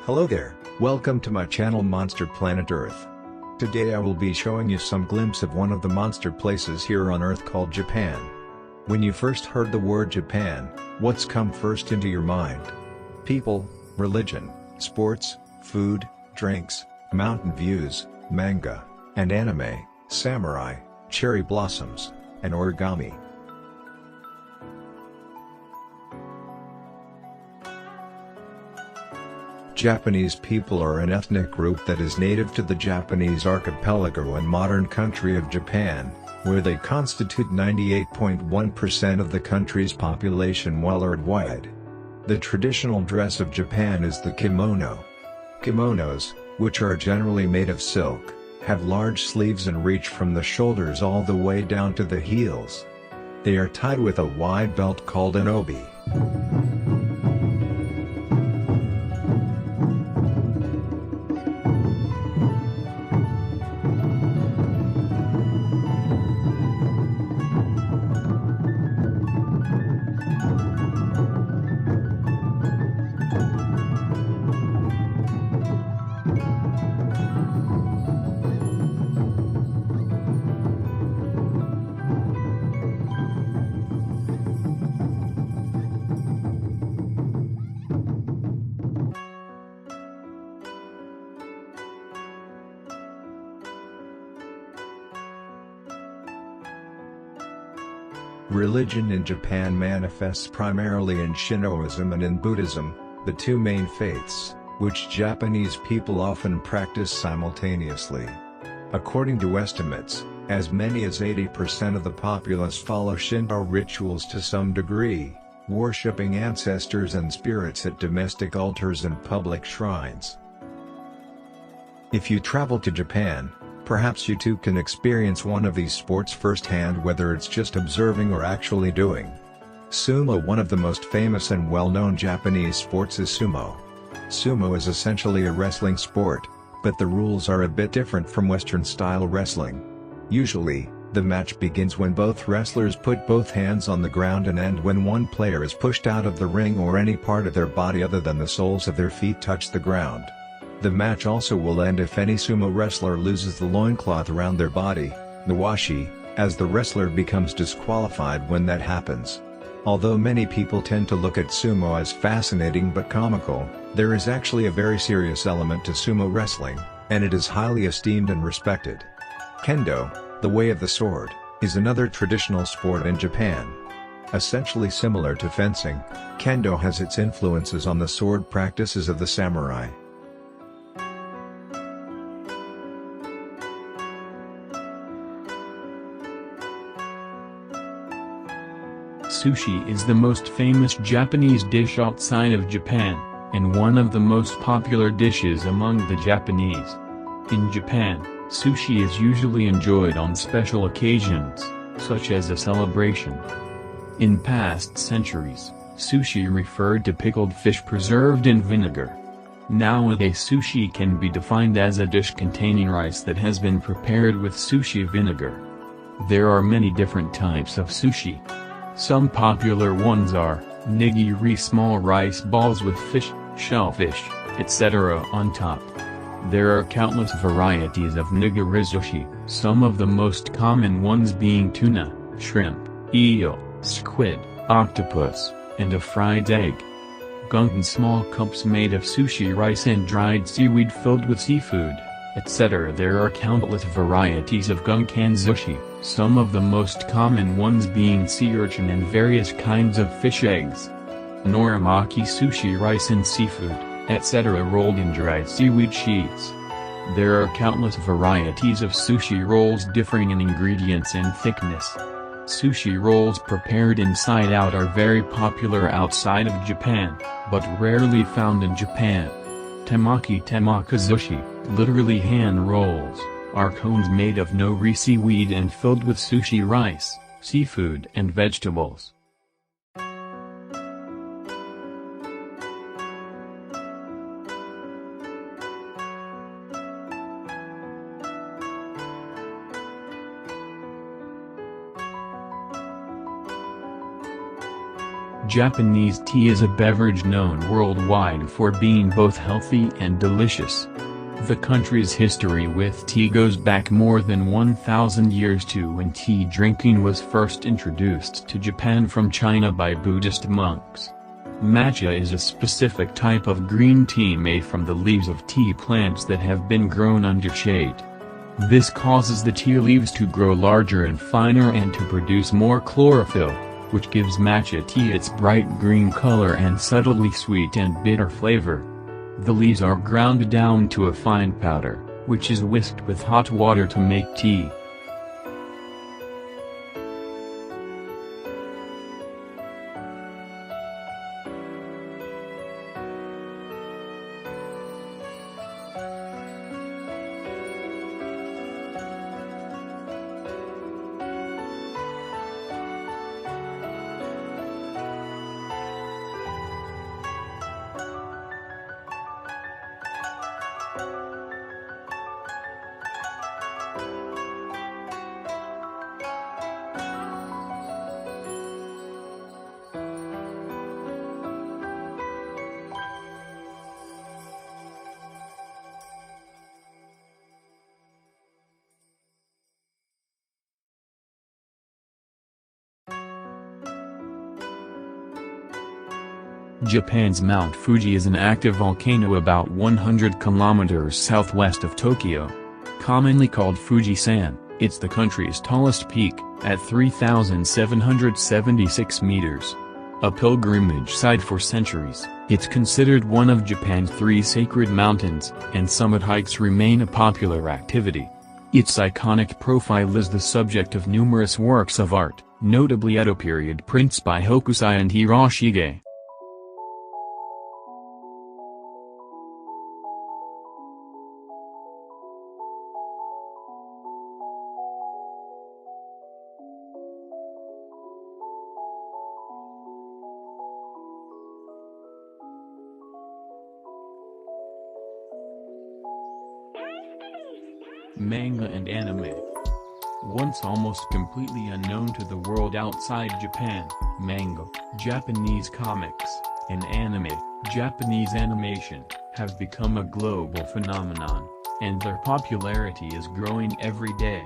Hello there, welcome to my channel Monster Planet Earth. Today I will be showing you some glimpse of one of the monster places here on Earth called Japan. When you first heard the word Japan, what's come first into your mind? People, religion, sports, food, drinks, mountain views, manga, and anime, samurai, cherry blossoms, and origami. Japanese people are an ethnic group that is native to the Japanese archipelago and modern country of Japan, where they constitute 98.1% of the country's population worldwide. The traditional dress of Japan is the kimono. Kimonos, which are generally made of silk, have large sleeves and reach from the shoulders all the way down to the heels. They are tied with a wide belt called an obi. Religion in Japan manifests primarily in Shintoism and in Buddhism, the two main faiths, which Japanese people often practice simultaneously. According to estimates, as many as 80% of the populace follow Shinto rituals to some degree, worshipping ancestors and spirits at domestic altars and public shrines. If you travel to Japan, perhaps you too can experience one of these sports firsthand, whether it's just observing or actually doing. Sumo. One of the most famous and well-known Japanese sports is sumo. Sumo is essentially a wrestling sport, but the rules are a bit different from Western-style wrestling. Usually, the match begins when both wrestlers put both hands on the ground and end when one player is pushed out of the ring or any part of their body other than the soles of their feet touch the ground. The match also will end if any sumo wrestler loses the loincloth around their body, the washi, as the wrestler becomes disqualified when that happens. Although many people tend to look at sumo as fascinating but comical, there is actually a very serious element to sumo wrestling, and it is highly esteemed and respected. Kendo, the way of the sword, is another traditional sport in Japan. Essentially similar to fencing, Kendo has its influences on the sword practices of the samurai. Sushi is the most famous Japanese dish outside of Japan, and one of the most popular dishes among the Japanese. In Japan, sushi is usually enjoyed on special occasions, such as a celebration. In past centuries, sushi referred to pickled fish preserved in vinegar. Nowadays, sushi can be defined as a dish containing rice that has been prepared with sushi vinegar. There are many different types of sushi. Some popular ones are nigiri, small rice balls with fish, shellfish, etc. on top. There are countless varieties of nigiri sushi, some of the most common ones being tuna, shrimp, eel, squid, octopus, and a fried egg. Gunkan, small cups made of sushi rice and dried seaweed filled with seafood, etc. There are countless varieties of gunkan sushi, some of the most common ones being sea urchin and various kinds of fish eggs. Norimaki, sushi rice and seafood, etc. rolled in dried seaweed sheets. There are countless varieties of sushi rolls differing in ingredients and thickness. Sushi rolls prepared inside out are very popular outside of Japan, but rarely found in Japan. Temaki sushi, literally hand rolls, are cones made of nori seaweed and filled with sushi rice, seafood and vegetables. Japanese tea is a beverage known worldwide for being both healthy and delicious. The country's history with tea goes back more than 1,000 years to when tea drinking was first introduced to Japan from China by Buddhist monks. Matcha is a specific type of green tea made from the leaves of tea plants that have been grown under shade. This causes the tea leaves to grow larger and finer and to produce more chlorophyll, which gives matcha tea its bright green color and subtly sweet and bitter flavor. The leaves are ground down to a fine powder, which is whisked with hot water to make tea. Japan's Mount Fuji is an active volcano about 100 kilometers southwest of Tokyo. Commonly called Fujisan, it's the country's tallest peak, at 3,776 meters. A pilgrimage site for centuries, it's considered one of Japan's 3 sacred mountains, and summit hikes remain a popular activity. Its iconic profile is the subject of numerous works of art, notably Edo period prints by Hokusai and Hiroshige. Manga and anime. Once almost completely unknown to the world outside Japan, manga, Japanese comics, and anime, Japanese animation, have become a global phenomenon, and their popularity is growing every day.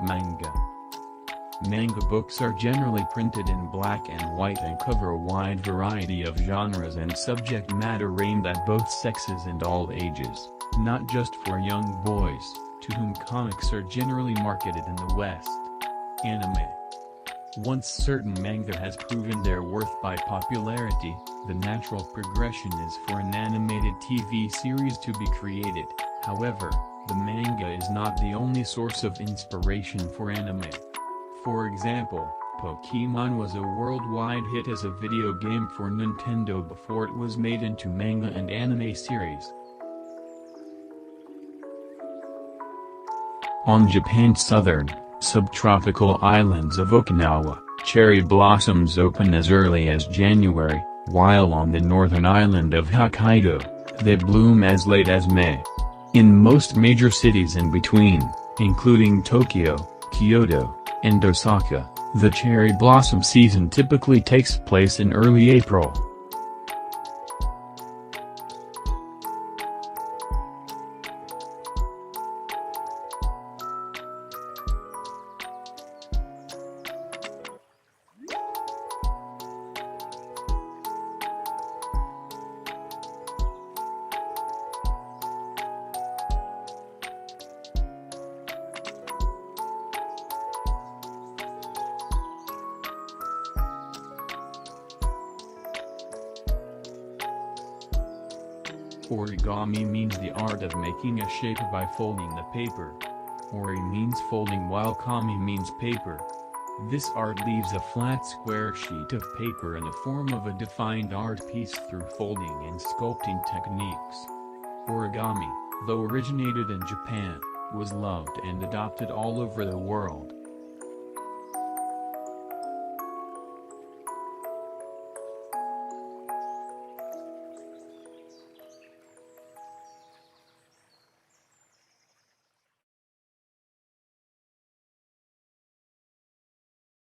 Manga books are generally printed in black and white and cover a wide variety of genres and subject matter aimed at both sexes and all ages, not just for young boys, to whom comics are generally marketed in the West. Anime. Once certain manga has proven their worth by popularity, the natural progression is for an animated TV series to be created. However, the manga is not the only source of inspiration for anime. For example, Pokémon was a worldwide hit as a video game for Nintendo before it was made into manga and anime series. On Japan's southern, subtropical islands of Okinawa, cherry blossoms open as early as January, while on the northern island of Hokkaido, they bloom as late as May. In most major cities in between, including Tokyo, Kyoto, and Osaka, the cherry blossom season typically takes place in early April. Origami means the art of making a shape by folding the paper. Ori means folding while kami means paper. This art leaves a flat square sheet of paper in the form of a defined art piece through folding and sculpting techniques. Origami, though originated in Japan, was loved and adopted all over the world.